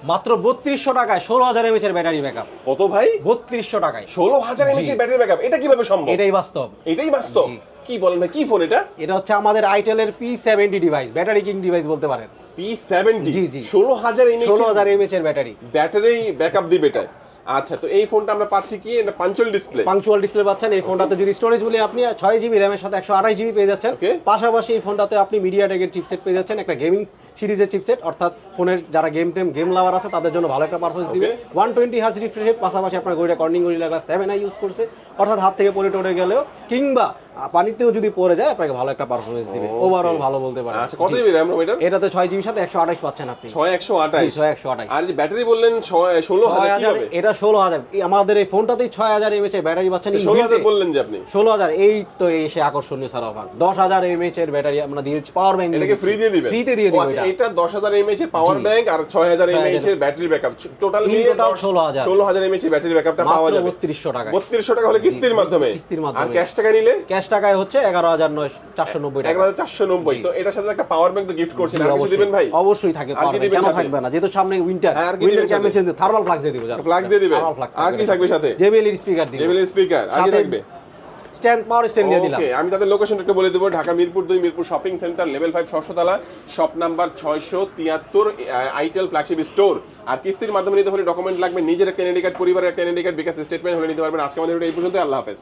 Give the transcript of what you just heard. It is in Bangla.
মাত্র 3200 টাকায় 16000 এমএএইচ এর ব্যাটারি ব্যাকআপ। কত ভাই? 3200 টাকায় 16000 এমএএইচ এর ব্যাটারি ব্যাকআপ, এটা কিভাবে সম্ভব? এটাই বাস্তব। এটাই বাস্তব? জি। কি বলেন ভাই, কি ফোন এটা? এটা হচ্ছে আমাদের আইটেলের P70 device, battery king device বলতে পারেন। P70? জি, জি। 16000 এমএএইচ 16000 এমএএইচ এর ব্যাটারি ব্যাকআপ দিবে এটা। আচ্ছা, তো এই ফোনটা আমরা পাচ্ছি কি, এটা পাঞ্চুয়াল ডিসপ্লে? পাঞ্চুয়াল ডিসপ্লে পাচ্ছেন। এই ফোনটাতে যদি স্টোরেজ বলি আপনি 6 জিবি র্যামের সাথে 128 জিবি পেয়ে যাচ্ছেন। Okay. পাশাপাশি এই ফোনটাতে আপনি মিডিয়াটেকের চিপসেট পেয়ে যাচ্ছেন, একটা গেমিং সিরিজের চিপসেট, অর্থাৎ ফোনের যারা গেম লাভার আছে তাদের জন্য ভালো একটা পারফরমেন্স দিবে। 120 হার্জ রিফ্রেশ রেট, পাশাপাশি আপনার gorilla Corning gorilla glass 7i use করছে, অর্থাৎ হাত থেকে পড়ে টরে গেলেও কিংবা পানিতেও যদি পড়ে যায় আপনাকে ভালো একটা পারফরমেন্স দিবে। ওভারঅল ভালো বলতে পারেন। আচ্ছা, কত জিবি র‍্যাম এটা? এটাতে 6 জিবির সাথে 128 পাচ্ছেন আপনি। 6128? 128। আর যে ব্যাটারি বললেন 16000, কিভাবে? এটা 16000। আমাদের এই ফোনটাতেই 6000 এমএএইচ এর ব্যাটারি পাচ্ছেন। 16000 বললেন যে আপনি? 16000। এই তো এসে আকর্ষণীয় স্যার অফার। 10000 এমএএইচ এর ব্যাটারি আমরা দিয়েছি, পাওয়ার ব্যাংক এটাকে ফ্রি দিয়ে দিবেন? ফ্রিতে দিয়ে দিব। আচ্ছা, এটা 10000 এমএএইচ এর পাওয়ার ব্যাংক আর 6000 এমএএইচ এর ব্যাটারি ব্যাকআপ, টোটাল মিলিয়ে 16000 এমএএইচ এর ব্যাটারি ব্যাকআপটা পাওয়া যাবে 3200 টাকায়। 3200 টাকা হলে কিস্তির মাধ্যমে? কিস্তির মাধ্যমে। আর ক্যাশ টাকা নিলে? ক্যাশ টাকায় হচ্ছে 11490 টাকা। 11490। তো এটার সাথে একটা পাওয়ার ব্যাংক তো গিফট করছেন, আর কিছু দিবেন ভাই? অবশ্যই থাকে। আর কি দিবেন কেন সাথে? থাকবে না, যেহেতু সামনে উইন্টার। আর কি দিবেন সাথে? থার্মাল ফ্লাক্স দিয়ে দিব। ফ্লাক্স দিয়ে দিবেন? আর কি থাকবে সাথে? JBL এর স্পিকার দিব। JBL স্পিকার, আর কি সাথে থাকবে? স্ট্যান্ড, পাওয়ার স্ট্যান্ড দিয়ে দিলাম। ওকে, আমি তাদের লোকেশনটা একটু বলে দেবো। Dhaka Mirpur 2, Mirpur shopping centre, level 5, ষষ্ঠতলা, shop number 673, itel flagship store. আর কিস্তির মাধ্যমে নিতে হলে ডকুমেন্ট লাগবে, নিজের একটা এনআইডি কার্ড, পরিবারের একটা এনআইডি কার্ড, বিকাশ স্টেটমেন্ট হলে নিতে পারবেন। আজকে আমাদের ভিডিও এই পর্যন্ত। আল্লাহ হাফেজ।